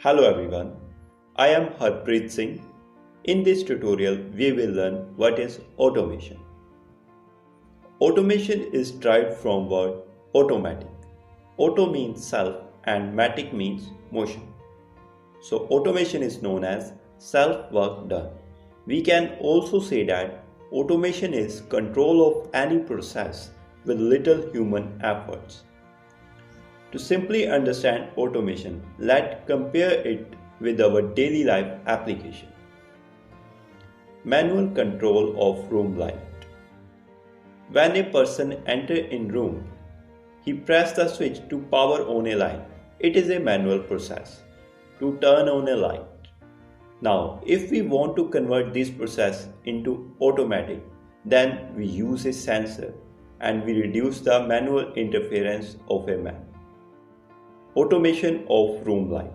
Hello everyone, I am Harpreet Singh. In this tutorial, we will learn what is automation. Automation is derived from word automatic. Auto means self and matic means motion. So automation is known as self work done. We can also say that automation is control of any process with little human efforts. To simply understand automation, let's compare it with our daily life application. Manual control of room light. When a person enters in room, he presses the switch to power on a light. It is a manual process to turn on a light. Now, if we want to convert this process into automatic, then we use a sensor and we reduce the manual interference of a man. Automation of room light.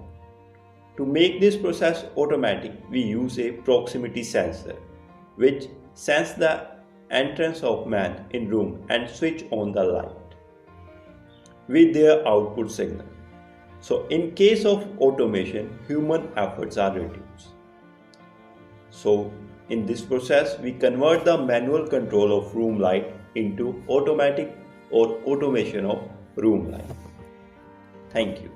To make this process automatic, we use a proximity sensor which senses the entrance of man in room and switch on the light with their output signal. So in case of automation, human efforts are reduced. So in this process, we convert the manual control of room light into automatic or automation of room light. Thank you.